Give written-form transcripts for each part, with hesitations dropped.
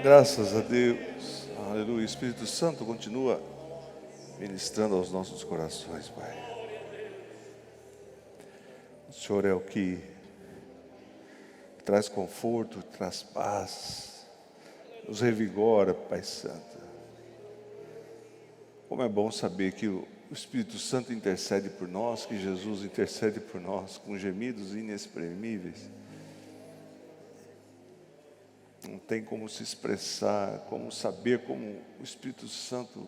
Graças a Deus, aleluia. O Espírito Santo continua ministrando aos nossos corações, Pai. O Senhor é o que traz conforto, traz paz, nos revigora, Pai Santo. Como é bom saber que o Espírito Santo intercede por nós, que Jesus intercede por nós com gemidos inexprimíveis. Não tem como se expressar, como saber como o Espírito Santo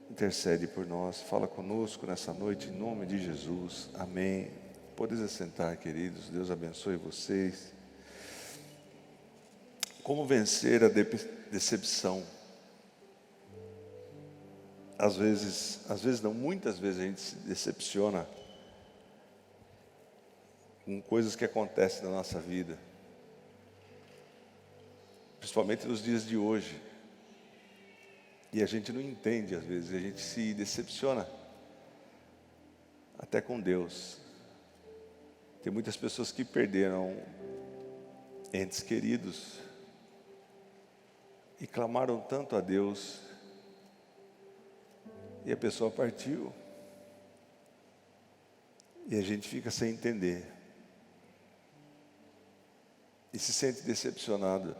intercede por nós. Fala conosco nessa noite, em nome de Jesus. Amém. Podes assentar, queridos. Deus abençoe vocês. Como vencer a decepção? Às vezes não, muitas vezes a gente se decepciona com coisas que acontecem na nossa vida. Principalmente nos dias de hoje. E a gente não entende às vezes, a gente se decepciona até com Deus. Tem muitas pessoas que perderam entes queridos e clamaram tanto a Deus e a pessoa partiu. E a gente fica sem entender e se sente decepcionado.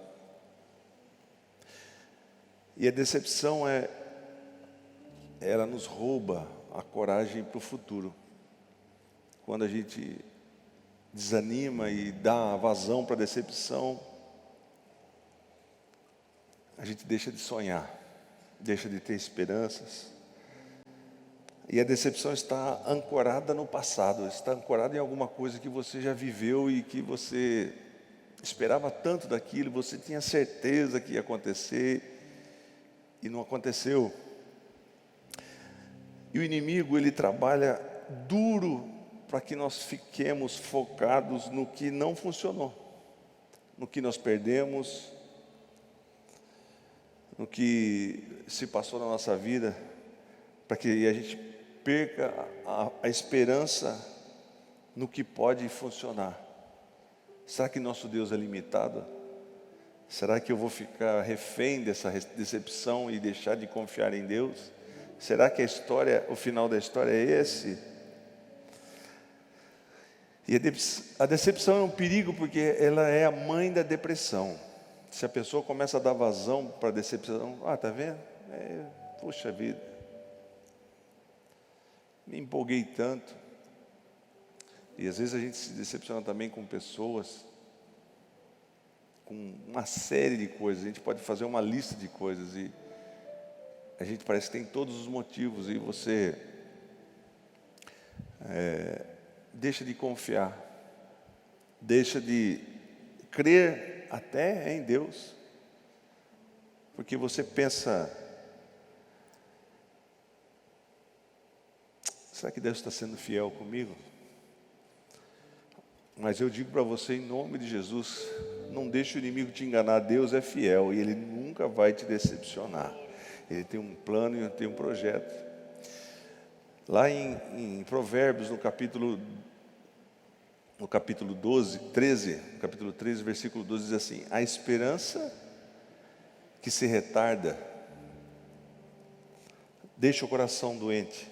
E a decepção ela nos rouba a coragem para o futuro. Quando a gente desanima e dá vazão para a decepção, a gente deixa de sonhar, deixa de ter esperanças. E a decepção está ancorada no passado, está ancorada em alguma coisa que você já viveu e que você esperava tanto daquilo, você tinha certeza que ia acontecer. E não aconteceu. E o inimigo, ele trabalha duro para que nós fiquemos focados no que não funcionou, no que nós perdemos, no que se passou na nossa vida, para que a gente perca a esperança no que pode funcionar. Será que nosso Deus é limitado? Será que eu vou ficar refém dessa decepção e deixar de confiar em Deus? Será que o final da história é esse? E a decepção é um perigo porque ela é a mãe da depressão. Se a pessoa começa a dar vazão para a decepção, tá vendo? Puxa vida, me empolguei tanto. E às vezes a gente se decepciona também com pessoas, com uma série de coisas. A gente pode fazer uma lista de coisas e a gente parece que tem todos os motivos e você deixa de confiar, deixa de crer até em Deus, porque você pensa: será que Deus está sendo fiel comigo? Mas eu digo para você, em nome de Jesus, não deixe o inimigo te enganar. Deus é fiel e Ele nunca vai te decepcionar. Ele tem um plano e tem um projeto. Lá em Provérbios, no capítulo 13, versículo 12, diz assim: a esperança que se retarda deixa o coração doente,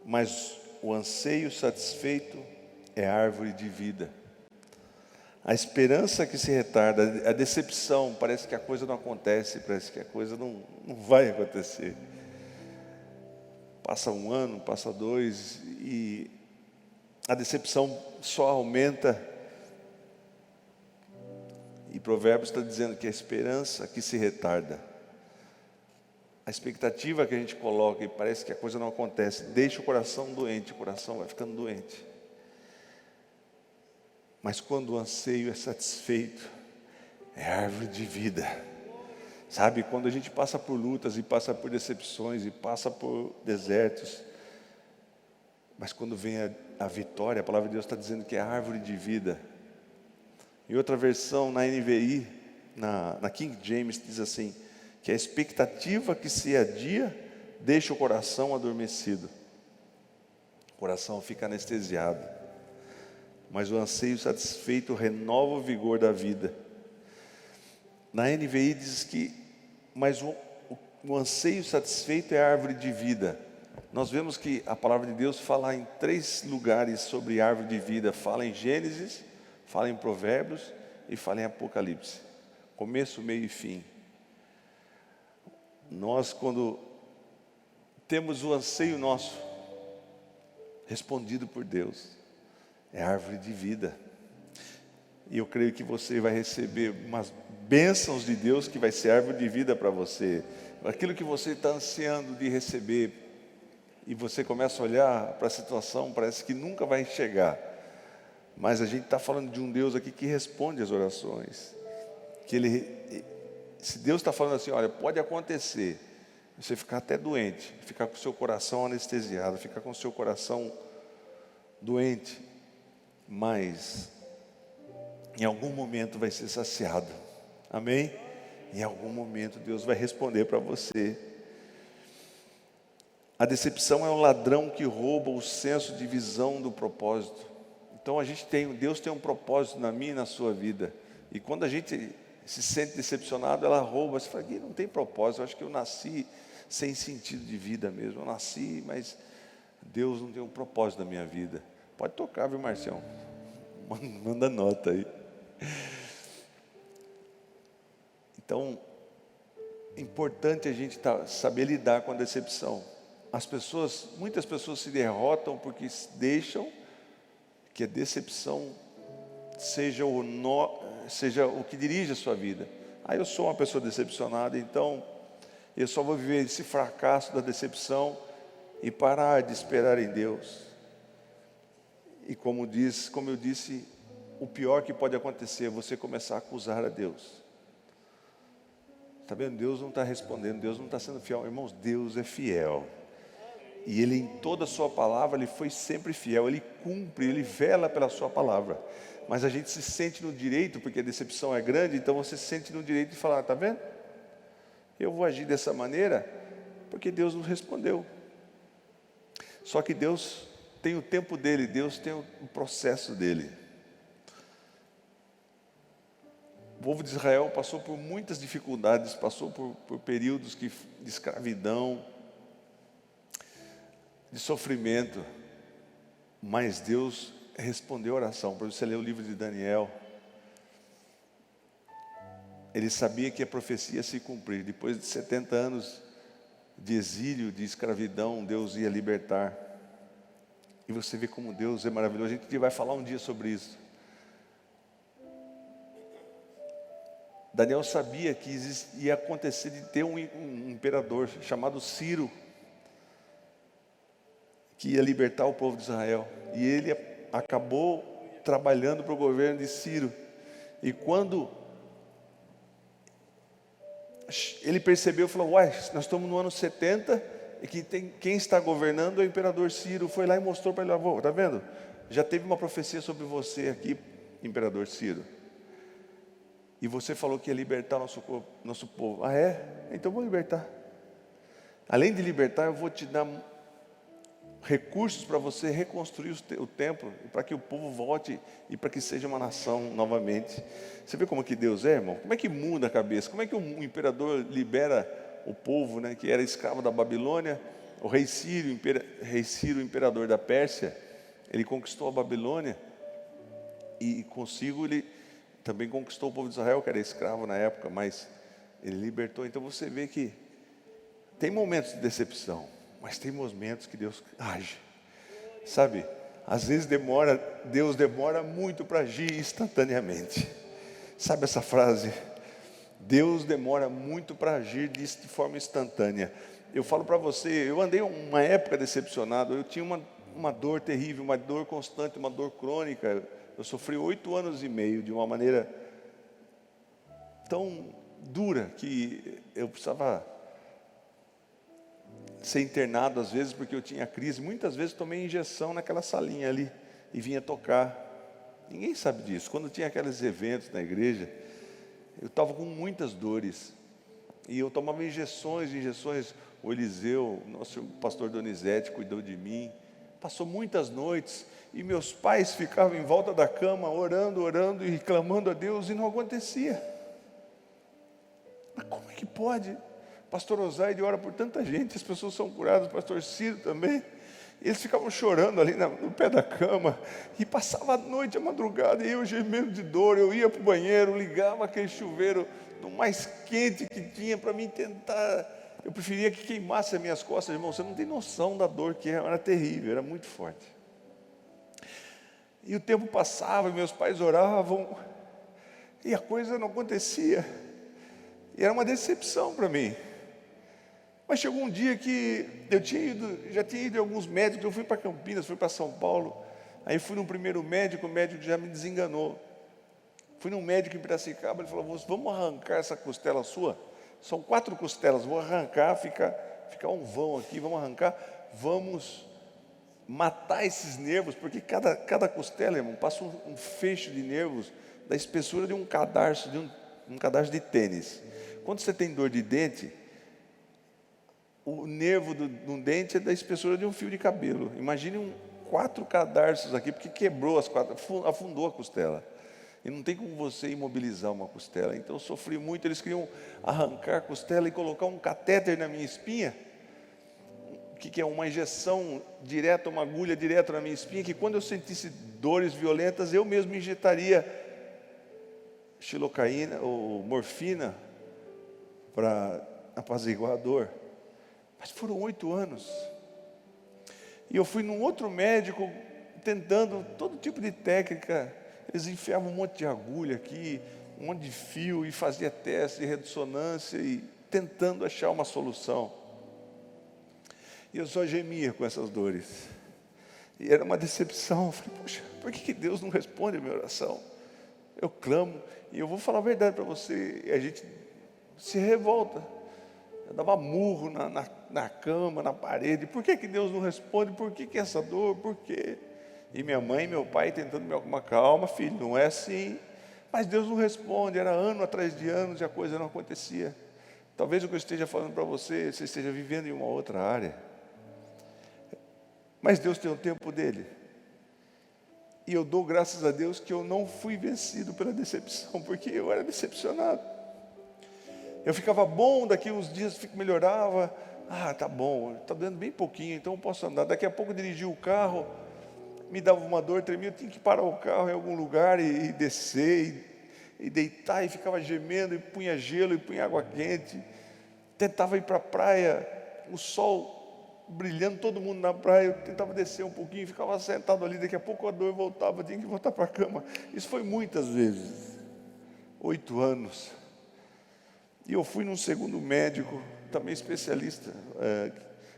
mas o anseio satisfeito é árvore de vida. A esperança que se retarda, a decepção, parece que a coisa não acontece, parece que a coisa não vai acontecer. Passa um ano, passa dois, e a decepção só aumenta. E Provérbios está dizendo que a esperança que se retarda, a expectativa que a gente coloca e parece que a coisa não acontece, deixa o coração doente, o coração vai ficando doente. Mas quando o anseio é satisfeito, é árvore de vida. Sabe, quando a gente passa por lutas e passa por decepções e passa por desertos, mas quando vem a vitória, a palavra de Deus está dizendo que é árvore de vida. Em outra versão, na NVI, na King James, diz assim: que a expectativa que se adia deixa o coração adormecido. O coração fica anestesiado. Mas o anseio satisfeito renova o vigor da vida. Na NVI diz que, mas o anseio satisfeito é a árvore de vida. Nós vemos que a palavra de Deus fala em 3 lugares sobre árvore de vida. Fala em Gênesis, fala em Provérbios e fala em Apocalipse. Começo, meio e fim. Nós, quando temos o anseio nosso respondido por Deus, é árvore de vida. E eu creio que você vai receber umas bênçãos de Deus que vai ser árvore de vida para você. Aquilo que você está ansiando de receber, e você começa a olhar para a situação, parece que nunca vai chegar. Mas a gente está falando de um Deus aqui que responde às orações. Se Deus está falando assim, olha, pode acontecer, você ficar até doente, ficar com o seu coração anestesiado, ficar com o seu coração doente, mas em algum momento vai ser saciado. Amém? Em algum momento Deus vai responder para você. A decepção é um ladrão que rouba o senso de visão do propósito. Então Deus tem um propósito na minha e na sua vida. E quando a gente se sente decepcionado, ela rouba. Você fala, não tem propósito, eu acho que eu nasci sem sentido de vida mesmo. Eu nasci, mas Deus não tem um propósito na minha vida. Pode tocar, viu, Marcião? Manda nota aí. Então, é importante a gente saber lidar com a decepção. Muitas pessoas se derrotam porque deixam que a decepção seja o que dirige a sua vida. Eu sou uma pessoa decepcionada, então eu só vou viver esse fracasso da decepção e parar de esperar em Deus. E como eu disse, o pior que pode acontecer é você começar a acusar a Deus. Está vendo? Deus não está respondendo, Deus não está sendo fiel. Irmãos, Deus é fiel. E Ele, em toda a sua palavra, Ele foi sempre fiel. Ele cumpre, Ele vela pela sua palavra. Mas a gente se sente no direito, porque a decepção é grande, então você se sente no direito de falar, está vendo? Eu vou agir dessa maneira, porque Deus nos respondeu. Só que Deus tem o tempo dEle, Deus tem o processo dEle. O povo de Israel passou por muitas dificuldades, passou por períodos de escravidão, de sofrimento, mas Deus respondeu a oração. Para você ler o livro de Daniel, ele sabia que a profecia ia se cumprir. Depois de 70 anos de exílio, de escravidão, Deus ia libertar. E você vê como Deus é maravilhoso. A gente vai falar um dia sobre isso. Daniel sabia que ia acontecer de ter um imperador chamado Ciro, que ia libertar o povo de Israel. E ele acabou trabalhando para o governo de Ciro. E quando ele percebeu, falou, nós estamos no ano 70, e quem está governando é o imperador Ciro. Foi lá e mostrou para ele, está vendo? Já teve uma profecia sobre você aqui, imperador Ciro. E você falou que ia libertar nosso povo. Então eu vou libertar. Além de libertar, eu vou te dar recursos para você reconstruir o templo, para que o povo volte e para que seja uma nação novamente. Você vê como que Deus é, irmão? Como é que muda a cabeça? Como é que um imperador libera o povo, né, que era escravo da Babilônia? O rei Ciro, imperador da Pérsia, ele conquistou a Babilônia e consigo ele também conquistou o povo de Israel, que era escravo na época, mas ele libertou. Então você vê que tem momentos de decepção, mas tem momentos que Deus age. Sabe, às vezes Deus demora muito para agir instantaneamente. Sabe essa frase? Deus demora muito para agir de forma instantânea. Eu falo para você, eu andei uma época decepcionado, eu tinha uma dor terrível, uma dor constante, uma dor crônica. Eu sofri 8 anos e meio de uma maneira tão dura que eu precisava ser internado às vezes porque eu tinha crise. Muitas vezes tomei injeção naquela salinha ali e vinha tocar. Ninguém sabe disso. Quando tinha aqueles eventos na igreja, eu estava com muitas dores e eu tomava injeções. O Eliseu, nosso pastor Donizete, cuidou de mim. Passou muitas noites e meus pais ficavam em volta da cama orando e clamando a Deus e não acontecia. que pode? Pastor Osaide ora por tanta gente, as pessoas são curadas, o pastor Ciro também. Eles ficavam chorando ali no pé da cama, e passava a noite, a madrugada, e eu gemendo de dor. Eu ia para o banheiro, ligava aquele chuveiro do mais quente que tinha para mim tentar. Eu preferia que queimasse as minhas costas, irmão. Você não tem noção da dor que era terrível, era muito forte. E o tempo passava, e meus pais oravam, e a coisa não acontecia. E era uma decepção para mim. Mas chegou um dia que eu já tinha ido em alguns médicos. Eu fui para Campinas, fui para São Paulo. Aí fui no primeiro médico, o médico já me desenganou. Fui num médico em Piracicaba, ele falou: vamos arrancar essa costela sua? São 4 costelas, vou arrancar, fica um vão aqui, vamos arrancar, vamos matar esses nervos, porque cada costela, irmão, passa um feixe de nervos da espessura de um cadarço, um cadarço de tênis. Quando você tem dor de dente, o nervo do dente é da espessura de um fio de cabelo. Imagine 4 cadarços aqui, porque quebrou as 4, afundou a costela. E não tem como você imobilizar uma costela. Então eu sofri muito. Eles queriam arrancar a costela e colocar um catéter na minha espinha, que é uma injeção direta, uma agulha direta na minha espinha, que quando eu sentisse dores violentas, eu mesmo injetaria xilocaína ou morfina para apaziguar a dor. Mas foram 8 anos. E eu fui num outro médico, tentando todo tipo de técnica. Eles enfiavam um monte de agulha aqui, um monte de fio, e fazia teste de ressonância, e tentando achar uma solução. E eu só gemia com essas dores. E era uma decepção. Eu falei: poxa, por que Deus não responde a minha oração? Eu clamo, e eu vou falar a verdade para você, e a gente se revolta. Eu dava murro na cama, na parede. Por que Deus não responde? Por que essa dor? Por quê? E minha mãe e meu pai tentando me acalmar: calma, filho, não é assim. Mas Deus não responde. Era ano atrás de anos e a coisa não acontecia. Talvez o que eu esteja falando para você, você esteja vivendo em uma outra área. Mas Deus tem o tempo dele. E eu dou graças a Deus que eu não fui vencido pela decepção, porque eu era decepcionado. Eu ficava bom, daqui uns dias melhorava. Tá bom, está doendo bem pouquinho, então eu posso andar. Daqui a pouco eu dirigi o carro, me dava uma dor tremenda, eu tinha que parar o carro em algum lugar e descer, e deitar, e ficava gemendo, e punha gelo, e punha água quente. Tentava ir para a praia, o sol brilhando, todo mundo na praia. Eu tentava descer um pouquinho, ficava sentado ali, daqui a pouco a dor voltava, tinha que voltar para a cama. Isso foi muitas vezes, 8 anos. E eu fui num segundo médico, também especialista.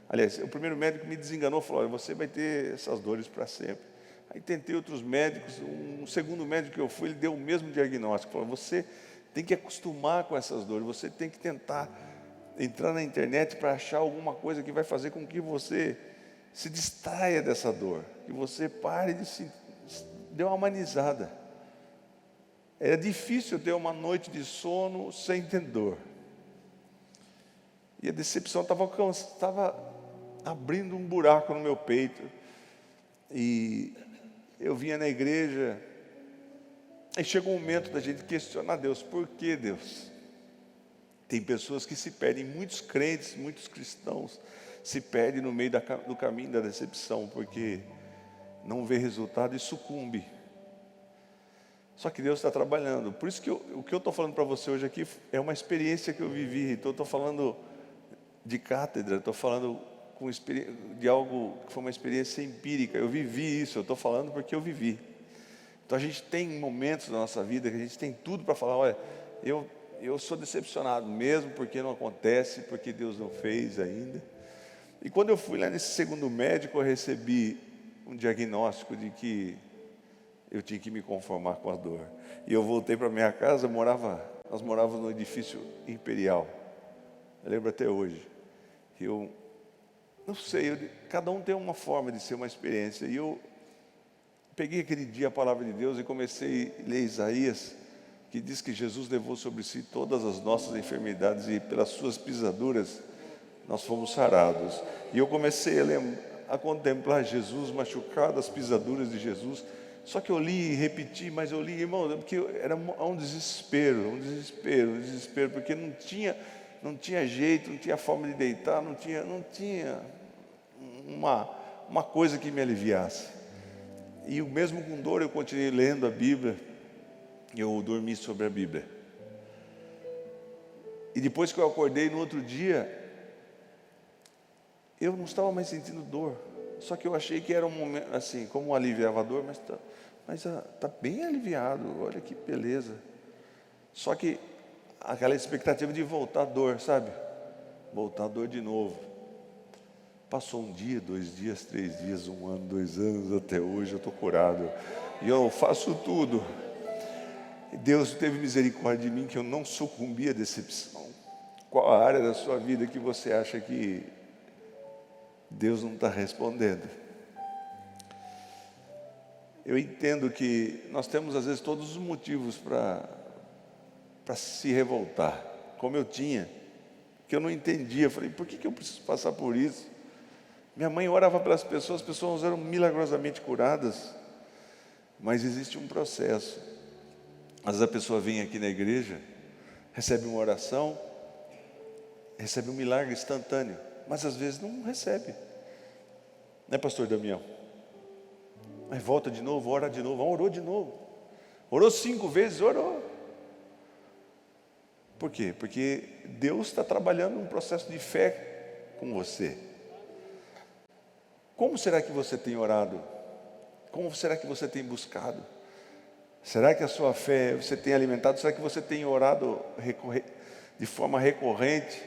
Aliás, o primeiro médico me desenganou, falou: olha, você vai ter essas dores para sempre. Aí tentei outros médicos. Um segundo médico que eu fui, ele deu o mesmo diagnóstico, falou: você tem que acostumar com essas dores, você tem que tentar entrar na internet para achar alguma coisa que vai fazer com que você se distraia dessa dor, que você pare de se dê uma amenizada. Era difícil ter uma noite de sono sem ter dor. E a decepção estava abrindo um buraco no meu peito. E eu vinha na igreja, e chegou um momento da gente questionar Deus: por que Deus? Tem pessoas que se perdem, muitos crentes, muitos cristãos se perdem no meio do caminho da decepção, porque não vê resultado e sucumbe. Só que Deus está trabalhando. Por isso que o que eu estou falando para você hoje aqui é uma experiência que eu vivi. Então eu estou falando de cátedra, estou falando de algo que foi uma experiência empírica. Eu vivi isso, eu estou falando porque eu vivi. Então a gente tem momentos na nossa vida que a gente tem tudo para falar: olha, eu sou decepcionado mesmo, porque não acontece, porque Deus não fez ainda. E quando eu fui lá nesse segundo médico, eu recebi um diagnóstico de que eu tinha que me conformar com a dor. E eu voltei para minha casa. Nós morávamos no edifício imperial. Eu lembro até hoje. Eu não sei, cada um tem uma forma de ser uma experiência. E eu peguei aquele dia a palavra de Deus e comecei a ler Isaías, que diz que Jesus levou sobre si todas as nossas enfermidades e pelas suas pisaduras nós fomos sarados. E eu comecei a contemplar Jesus machucado, as pisaduras de Jesus. Só que eu li e repeti, mas eu li, irmão, porque era um desespero, porque não tinha jeito, não tinha forma de deitar, não tinha uma coisa que me aliviasse. E mesmo com dor eu continuei lendo a Bíblia, e eu dormi sobre a Bíblia. E depois que eu acordei no outro dia, eu não estava mais sentindo dor. Só que eu achei que era um momento, assim, como um aliviava a dor, mas tá bem aliviado, olha que beleza. Só que aquela expectativa de voltar a dor, sabe? Voltar a dor de novo. Passou um dia, 2 dias, 3 dias, 1 ano, 2 anos, até hoje eu estou curado. E eu faço tudo. E Deus teve misericórdia de mim, que eu não sucumbi à decepção. Qual a área da sua vida que você acha que Deus não está respondendo? Eu entendo que nós temos às vezes todos os motivos para se revoltar, como eu tinha, que eu não entendia. Eu falei, por que eu preciso passar por isso? Minha mãe orava pelas pessoas, as pessoas eram milagrosamente curadas, mas existe um processo. Às vezes a pessoa vem aqui na igreja, recebe uma oração, recebe um milagre instantâneo, mas às vezes não recebe, né, pastor Damião? Mas volta de novo, ora de novo, orou de novo, orou 5 vezes, orou. Por quê? Porque Deus está trabalhando um processo de fé com você. Como será que você tem orado? Como será que você tem buscado? Será que a sua fé você tem alimentado? Será que você tem orado de forma recorrente,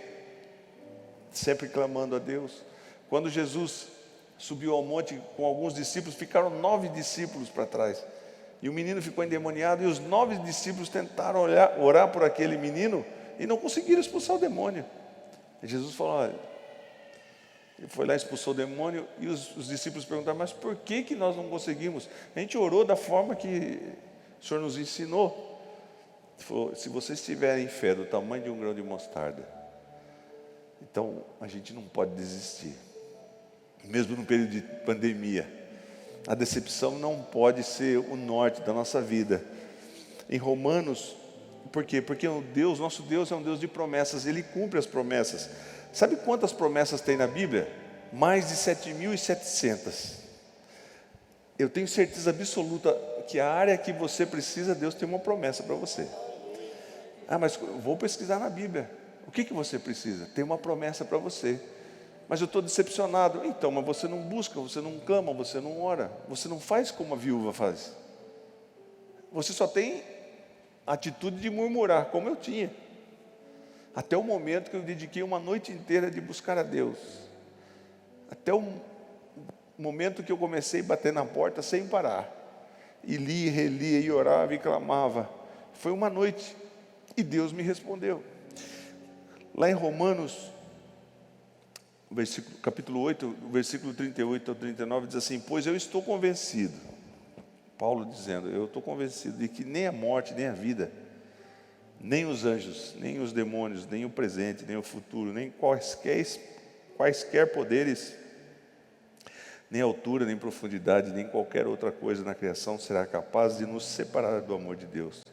sempre clamando a Deus? Quando Jesus subiu ao monte com alguns discípulos, ficaram 9 discípulos para trás. E o menino ficou endemoniado, e os 9 discípulos tentaram orar por aquele menino e não conseguiram expulsar o demônio. E Jesus falou, olha, ele foi lá, expulsou o demônio, e os discípulos perguntaram, mas por que nós não conseguimos? A gente orou da forma que o Senhor nos ensinou. Ele falou, se vocês tiverem fé do tamanho de um grão de mostarda, então a gente não pode desistir. Mesmo no período de pandemia, a decepção não pode ser o norte da nossa vida. Em Romanos, por quê? Porque nosso Deus é um Deus de promessas, Ele cumpre as promessas. Sabe quantas promessas tem na Bíblia? Mais de 7.700. Eu tenho certeza absoluta que a área que você precisa, Deus tem uma promessa para você. Ah, mas eu vou pesquisar na Bíblia. O que você precisa? Tem uma promessa para você. Mas eu estou decepcionado. Então, mas você não busca, você não clama, você não ora, você não faz como a viúva faz. Você só tem a atitude de murmurar, como eu tinha. Até o momento que eu dediquei uma noite inteira de buscar a Deus. Até o momento que eu comecei a bater na porta sem parar. E lia, relia, e orava e clamava. Foi uma noite. E Deus me respondeu. Lá em Romanos, capítulo 8, versículo 38 ao 39, diz assim, pois eu estou convencido, Paulo dizendo, eu estou convencido de que nem a morte, nem a vida, nem os anjos, nem os demônios, nem o presente, nem o futuro, nem quaisquer poderes, nem altura, nem profundidade, nem qualquer outra coisa na criação será capaz de nos separar do amor de Deus,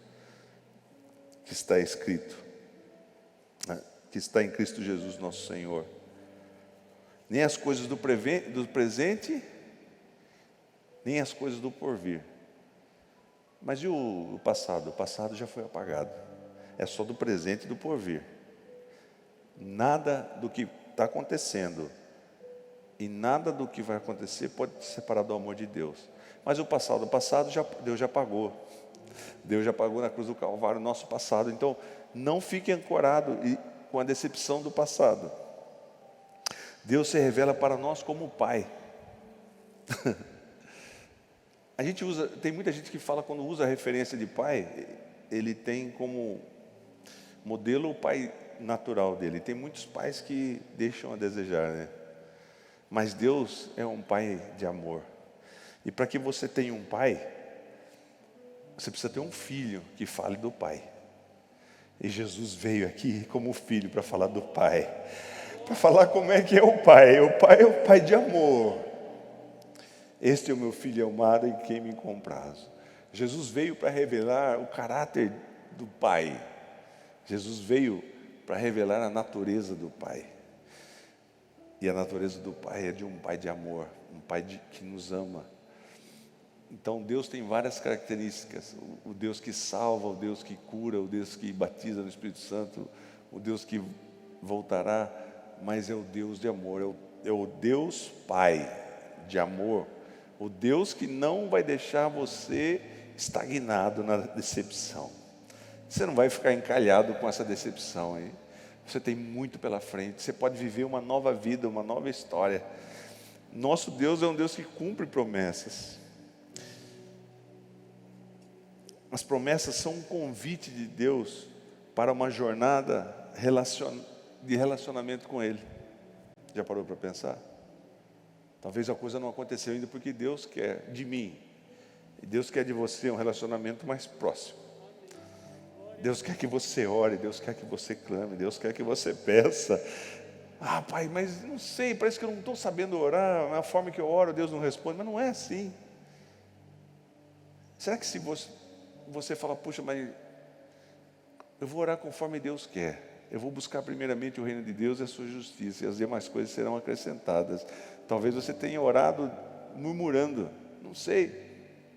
que está escrito, que está em Cristo Jesus nosso Senhor. Nem as coisas do presente, nem as coisas do porvir. Mas e o passado? O passado já foi apagado. É só do presente e do porvir. Nada do que está acontecendo e nada do que vai acontecer pode te separar do amor de Deus. Mas o passado Deus já pagou. Deus já pagou na cruz do Calvário o nosso passado. Então, não fique ancorado com a decepção do passado. Deus se revela para nós como Pai. Tem muita gente que fala, quando usa a referência de pai, ele tem como modelo o pai natural dele. Tem muitos pais que deixam a desejar, né? Mas Deus é um pai de amor. E para que você tenha um pai, você precisa ter um filho que fale do pai. E Jesus veio aqui como filho para falar do pai. Para falar como é que é o pai. O pai é o pai de amor. Este é o meu filho amado em quem me comprazo. Jesus veio para revelar o caráter do pai. Jesus veio para revelar a natureza do Pai. E a natureza do Pai é de um Pai de amor, um Pai que nos ama. Então Deus tem várias características: o Deus que salva, o Deus que cura, o Deus que batiza no Espírito Santo, o Deus que voltará, mas é o Deus de amor, é o Deus Pai de amor, o Deus que não vai deixar você estagnado na decepção. Você não vai ficar encalhado com essa decepção aí. Você tem muito pela frente, você pode viver uma nova vida, uma nova história. Nosso Deus é um Deus que cumpre promessas. As promessas são um convite de Deus para uma jornada de relacionamento com Ele. Já parou para pensar? Talvez a coisa não aconteceu ainda porque Deus quer de mim, e Deus quer de você um relacionamento mais próximo. Deus quer que você ore, Deus quer que você clame, Deus quer que você peça. Ah, pai, mas não sei, parece que eu não estou sabendo orar, a forma que eu oro Deus não responde, mas não é assim. Será que se você fala, puxa, mas eu vou orar conforme Deus quer, eu vou buscar primeiramente o reino de Deus e a sua justiça, e as demais coisas serão acrescentadas. Talvez você tenha orado murmurando, não sei.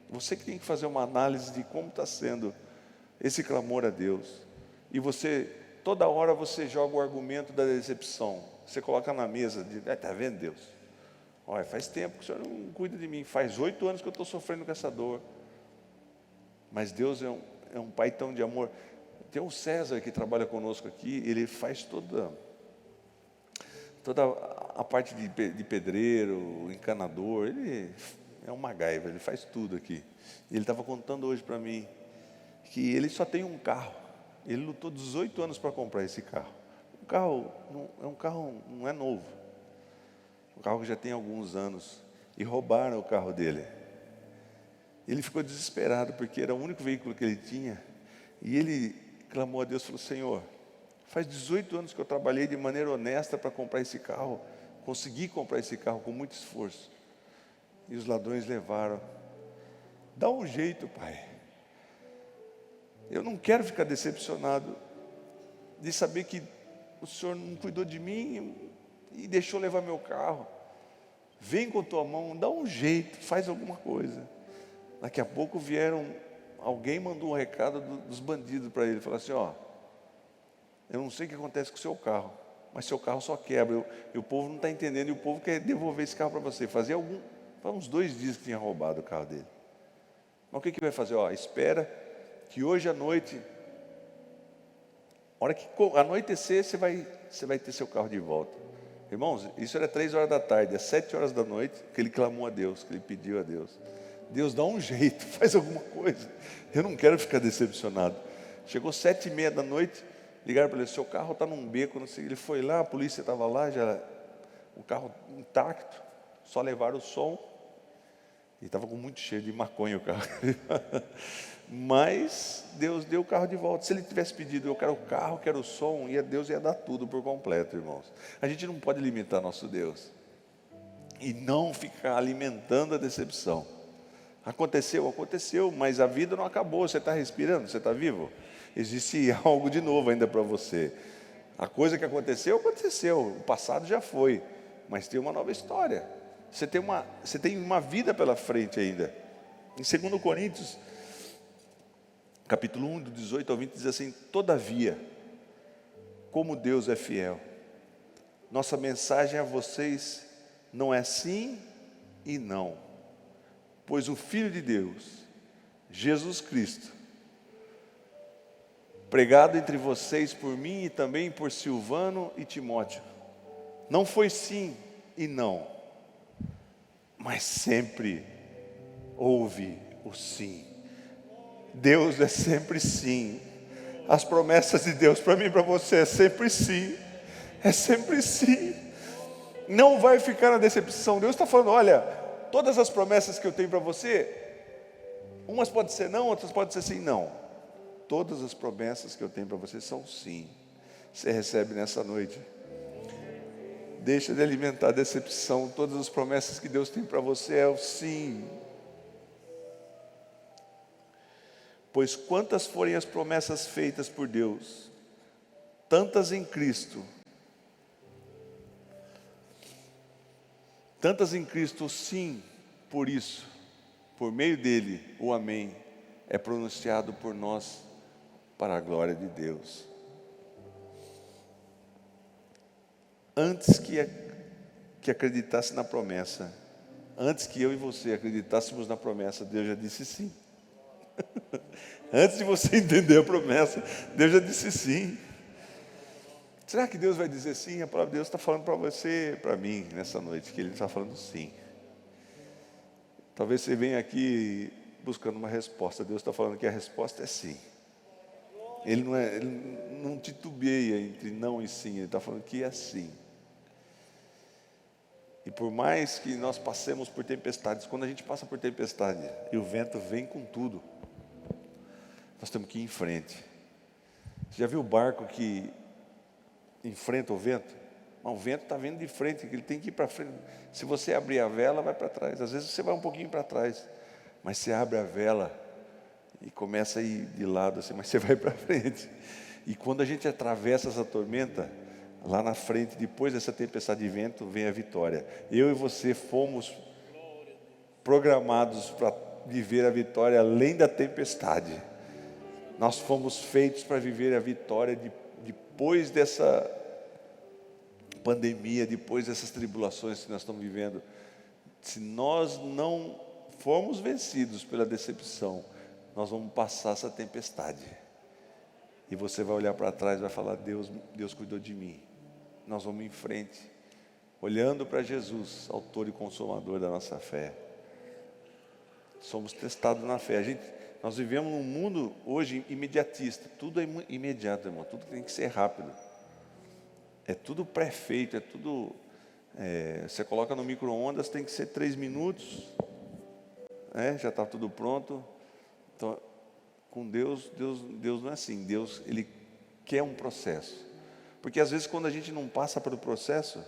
Você que tem que fazer uma análise de como está sendo esse clamor a Deus. E você, toda hora você joga o argumento da decepção. Você coloca na mesa, está vendo Deus? Olha, faz tempo que o Senhor não cuida de mim, faz 8 anos que eu estou sofrendo com essa dor. Mas Deus é um Pai tão de amor. Tem o César que trabalha conosco aqui, ele faz toda a parte de pedreiro, encanador, ele é um MacGyver, ele faz tudo aqui. E ele estava contando hoje para mim que ele só tem um carro. Ele lutou 18 anos para comprar esse carro. Um carro não é novo. Um carro que já tem alguns anos. E roubaram o carro dele. Ele ficou desesperado porque era o único veículo que ele tinha. E ele clamou a Deus e falou: Senhor, faz 18 anos que eu trabalhei de maneira honesta para comprar esse carro. Consegui comprar esse carro com muito esforço. E os ladrões levaram. Dá um jeito, Pai. Eu não quero ficar decepcionado de saber que o Senhor não cuidou de mim e deixou levar meu carro. Vem com tua mão, dá um jeito, faz alguma coisa. Daqui a pouco alguém mandou um recado dos bandidos para ele, falou assim: ó, eu não sei o que acontece com o seu carro, mas seu carro só quebra, e o povo não está entendendo, e o povo quer devolver esse carro para você. Faz uns 2 dias que tinha roubado o carro dele. Mas o que vai fazer? Ó, espera que hoje à noite, a hora que anoitecer, você vai ter seu carro de volta. Irmãos, isso era 3 horas da tarde, às 7 horas da noite, que ele clamou a Deus, que ele pediu a Deus. Deus, dá um jeito, faz alguma coisa. Eu não quero ficar decepcionado. Chegou 7h30 da noite, ligaram para ele: seu carro está num beco, não sei. Ele foi lá, a polícia estava lá, o carro intacto, só levaram o som. E estava com muito cheiro de maconha o carro. Mas Deus deu o carro de volta. Se ele tivesse pedido: eu quero o carro, quero o som, Deus ia dar tudo por completo, irmãos. A gente não pode limitar nosso Deus e não ficar alimentando a decepção. Aconteceu, mas a vida não acabou. Você está respirando, você está vivo. Existe algo de novo ainda para você. A coisa que aconteceu, o passado já foi, mas tem uma nova história. Você tem uma vida pela frente ainda. Em 2 Coríntios, capítulo 1, do 18 ao 20, diz assim: todavia, como Deus é fiel, nossa mensagem a vocês não é sim e não, pois o Filho de Deus, Jesus Cristo, pregado entre vocês por mim e também por Silvano e Timóteo, não foi sim e não, mas sempre houve o sim. Deus é sempre sim. As promessas de Deus para mim e para você é sempre sim. É sempre sim. Não vai ficar na decepção. Deus está falando: olha, todas as promessas que eu tenho para você, umas podem ser não, outras podem ser sim, não. Todas as promessas que eu tenho para você são sim. Você recebe nessa noite. Deixa de alimentar a decepção. Todas as promessas que Deus tem para você é o sim. Pois quantas forem as promessas feitas por Deus, tantas em Cristo, sim, por isso, por meio dele, o amém é pronunciado por nós para a glória de Deus. Antes que acreditasse na promessa, antes que eu e você acreditássemos na promessa, Deus já disse sim. Antes de você entender a promessa, Deus já disse sim. Será que Deus vai dizer sim? A palavra de Deus está falando para você, para mim, nessa noite, que Ele está falando sim. Talvez você venha aqui buscando uma resposta. Deus está falando que a resposta é sim. Ele não titubeia entre não e sim. Ele está falando que é sim. E por mais que nós passemos por tempestades, quando a gente passa por tempestade e o vento vem com tudo, nós temos que ir em frente. Você já viu o barco que enfrenta o vento? Mas o vento está vindo de frente, ele tem que ir para frente. Se você abrir a vela, vai para trás. Às vezes você vai um pouquinho para trás, mas você abre a vela e começa a ir de lado assim, mas você vai para frente. E quando a gente atravessa essa tormenta, lá na frente, depois dessa tempestade de vento, vem a vitória. Eu e você fomos programados para viver a vitória além da tempestade. Nós fomos feitos para viver a vitória depois dessa pandemia, depois dessas tribulações que nós estamos vivendo. Se nós não formos vencidos pela decepção, nós vamos passar essa tempestade. E você vai olhar para trás e vai falar: Deus cuidou de mim. Nós vamos em frente, olhando para Jesus, autor e consumador da nossa fé. Somos testados na fé. Nós vivemos num mundo hoje imediatista. Tudo é imediato, irmão. Tudo tem que ser rápido. É tudo pré-feito, é tudo... você coloca no micro-ondas, tem que ser 3 minutos. Já está tudo pronto. Então, com Deus não é assim. Deus, Ele quer um processo. Porque às vezes quando a gente não passa pelo processo,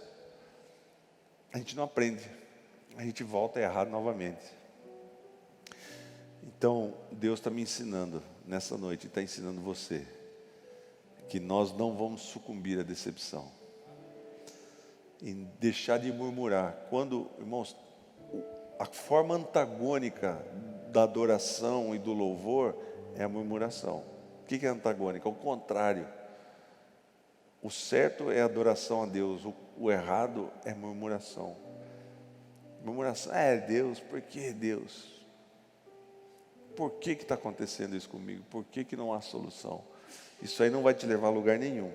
a gente não aprende. A gente volta errado novamente. Então, Deus está me ensinando nessa noite, está ensinando você, que nós não vamos sucumbir à decepção. E deixar de murmurar. Irmãos, a forma antagônica da adoração e do louvor é a murmuração. O que é antagônica? O contrário. O certo é adoração a Deus, o errado é murmuração. Murmuração, Deus, por que Deus? Por que está acontecendo isso comigo? Por que não há solução? Isso aí não vai te levar a lugar nenhum.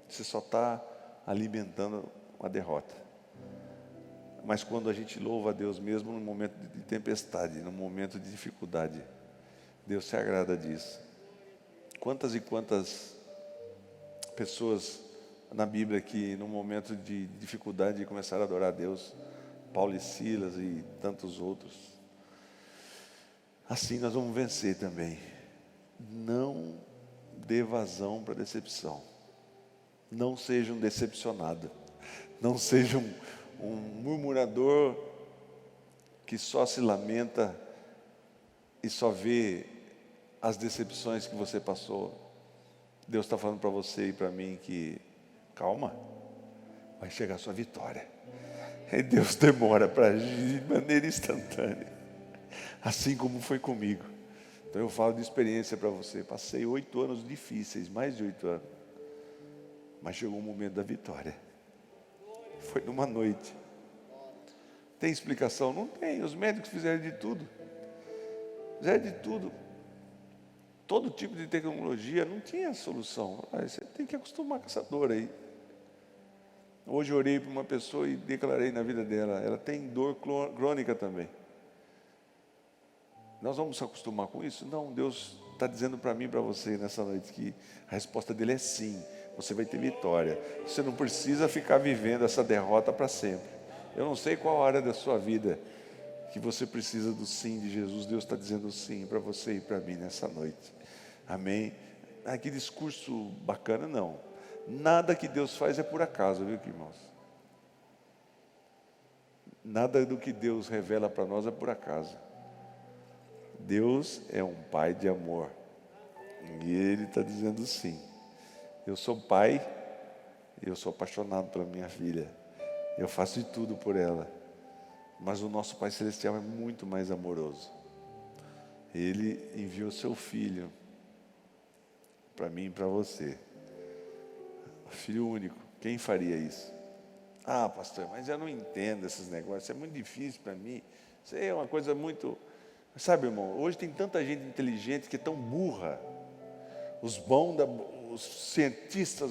Você só está alimentando uma derrota. Mas quando a gente louva a Deus mesmo no momento de tempestade, no momento de dificuldade, Deus se agrada disso. Quantas e quantas pessoas na Bíblia que no momento de dificuldade começaram a adorar a Deus, Paulo e Silas e tantos outros. Assim nós vamos vencer também. Não dê vazão para a decepção. Não seja um decepcionado. Não seja um murmurador que só se lamenta e só vê as decepções que você passou. Deus está falando para você e para mim que, calma, vai chegar a sua vitória. E Deus demora para agir de maneira instantânea, assim como foi comigo. Então eu falo de experiência para você. Passei 8 anos difíceis, mais de 8 anos, mas chegou o momento da vitória. Foi numa noite. Tem explicação? Não tem. Os médicos fizeram de tudo. Fizeram de tudo. Todo tipo de tecnologia, não tinha solução. Você tem que acostumar com essa dor aí. Hoje eu orei para uma pessoa e declarei na vida dela, ela tem dor crônica também. Nós vamos nos acostumar com isso? Não, Deus está dizendo para mim e para você nessa noite que a resposta dele é sim. Você vai ter vitória. Você não precisa ficar vivendo essa derrota para sempre. Eu não sei qual área da sua vida que você precisa do sim de Jesus. Deus está dizendo sim para você e para mim nessa noite. Amém? Que discurso bacana, não. Nada que Deus faz é por acaso, viu, irmãos? Nada do que Deus revela para nós é por acaso. Deus é um Pai de amor. E Ele está dizendo sim. Eu sou pai, eu sou apaixonado pela minha filha. Eu faço de tudo por ela. Mas o nosso Pai Celestial é muito mais amoroso. Ele enviou seu Filho para mim e para você. Filho único. Quem faria isso? Ah, pastor, mas eu não entendo esses negócios. É muito difícil para mim. Isso aí é uma coisa muito... Sabe, irmão, hoje tem tanta gente inteligente que é tão burra. Os cientistas...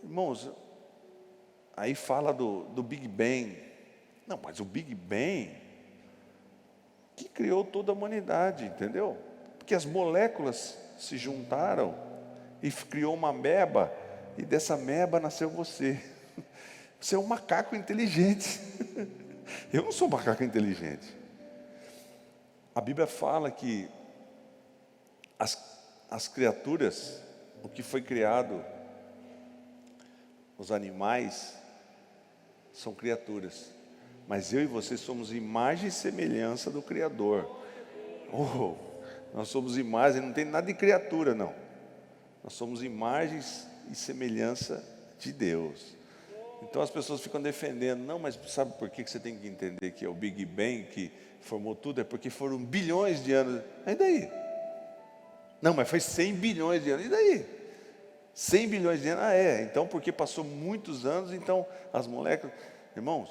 Irmãos, aí fala do Big Bang. Não, mas o Big Bang que criou toda a humanidade, entendeu? Porque as moléculas se juntaram e criou uma ameba, e dessa ameba nasceu você. Você é um macaco inteligente. Eu não sou um macaco inteligente. A Bíblia fala que as criaturas, o que foi criado, os animais, são criaturas. Mas eu e você somos imagem e semelhança do Criador. Nós somos imagem, não tem nada de criatura, não. Nós somos imagens e semelhança de Deus. Então as pessoas ficam defendendo, não, mas sabe por que você tem que entender que é o Big Bang que formou tudo? É porque foram bilhões de anos. E daí? Não, mas foi 100 bilhões de anos. E daí? 100 bilhões de anos? Então porque passou muitos anos, então as moléculas... Irmãos,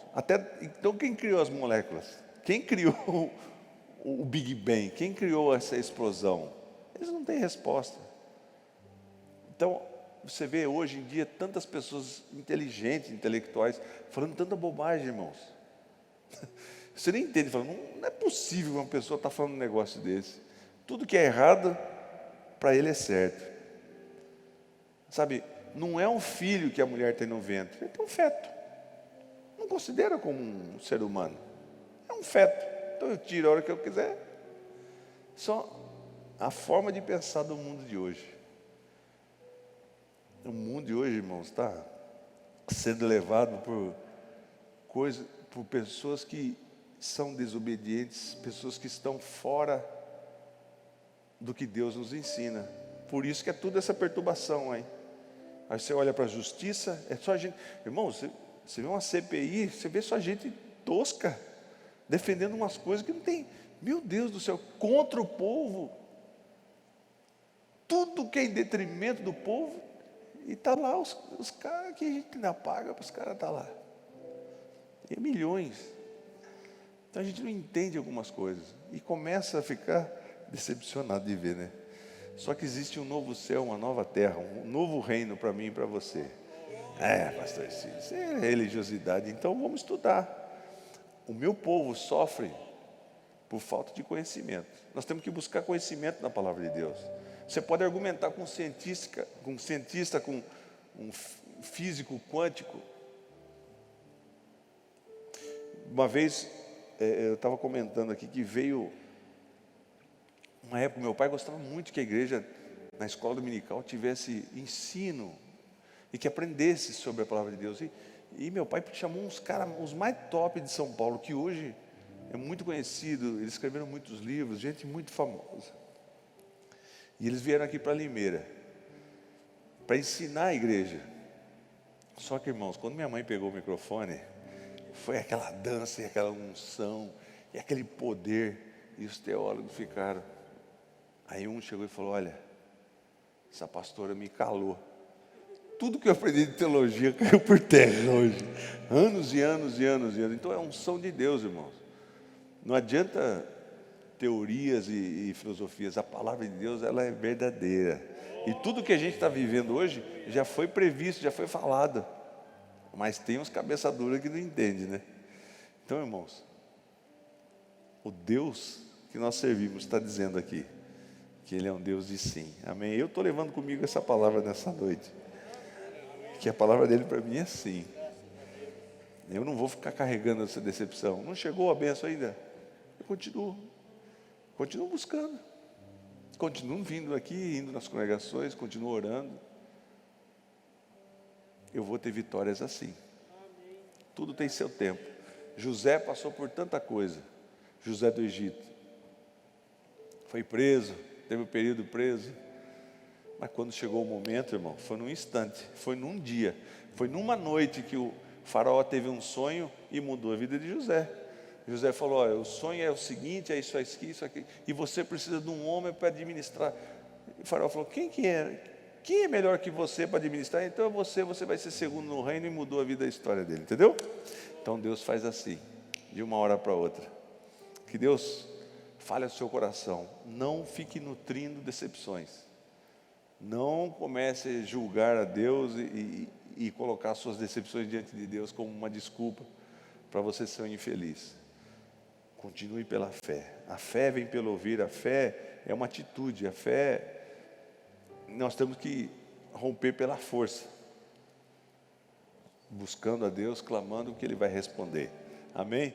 então quem criou as moléculas? Quem criou o Big Bang? Quem criou essa explosão? Eles não têm resposta. Então, você vê hoje em dia tantas pessoas inteligentes, intelectuais, falando tanta bobagem, irmãos. Você nem entende, falando, não é possível uma pessoa estar falando um negócio desse. Tudo que é errado, para ele é certo. Sabe, não é um filho que a mulher tem no ventre, ele tem um feto. Não considera como um ser humano. É um feto. Então eu tiro a hora que eu quiser. Só a forma de pensar do mundo de hoje. O mundo de hoje, irmãos, está sendo levado por pessoas que são desobedientes, pessoas que estão fora do que Deus nos ensina. Por isso que é tudo essa perturbação, hein? Aí você olha para a justiça, é só gente... Irmãos, você vê uma CPI, você vê só gente tosca, defendendo umas coisas que não tem, meu Deus do céu, contra o povo, tudo que é em detrimento do povo, e está lá os caras que a gente ainda paga para os caras estar lá, e milhões. Então a gente não entende algumas coisas, e começa a ficar decepcionado de ver, né? Só que existe um novo céu, uma nova terra, um novo reino para mim e para você. Pastor, isso é religiosidade. Então vamos estudar. O meu povo sofre por falta de conhecimento. Nós temos que buscar conhecimento na palavra de Deus. Você pode argumentar com um cientista, com um físico quântico. Uma vez, eu estava comentando aqui que veio uma época, meu pai gostava muito que a igreja, na escola dominical, tivesse ensino e que aprendesse sobre a palavra de Deus. E meu pai chamou uns caras, os mais top de São Paulo, que hoje é muito conhecido, eles escreveram muitos livros, gente muito famosa. E eles vieram aqui para Limeira, para ensinar a igreja. Só que, irmãos, quando minha mãe pegou o microfone, foi aquela dança e aquela unção, e aquele poder, e os teólogos ficaram. Aí um chegou e falou, olha, essa pastora me calou. Tudo que eu aprendi de teologia caiu por terra hoje. Anos e anos e anos e anos. Então é unção de Deus, irmãos. Não adianta teorias e filosofias. A palavra de Deus, ela é verdadeira. E tudo que a gente está vivendo hoje já foi previsto, já foi falado. Mas tem uns cabeça dura que não entendem, né? Então, irmãos, o Deus que nós servimos está dizendo aqui que Ele é um Deus de sim. Amém? Eu estou levando comigo essa palavra nessa noite. Que a palavra dele para mim é sim. Eu não vou ficar carregando essa decepção. Não chegou a benção ainda? Eu continuo buscando. Continuo vindo aqui, indo nas congregações, continuo orando. Eu vou ter vitórias assim. Tudo tem seu tempo. José passou por tanta coisa. José do Egito. Foi preso, teve um período preso. Mas quando chegou o momento, irmão, foi num instante, foi num dia, foi numa noite que o faraó teve um sonho e mudou a vida de José. José falou: olha, o sonho é o seguinte, é isso aqui, isso aqui, e você precisa de um homem para administrar. E o faraó falou: quem é melhor que você para administrar? Então você vai ser segundo no reino, e mudou a vida e a história dele, entendeu? Então Deus faz assim, de uma hora para outra. Que Deus fale ao seu coração, não fique nutrindo decepções, não comece a julgar a Deus e colocar suas decepções diante de Deus como uma desculpa para você ser um infeliz. Continue pela fé. A fé vem pelo ouvir, a fé é uma atitude, a fé nós temos que romper pela força, buscando a Deus, clamando que Ele vai responder. Amém?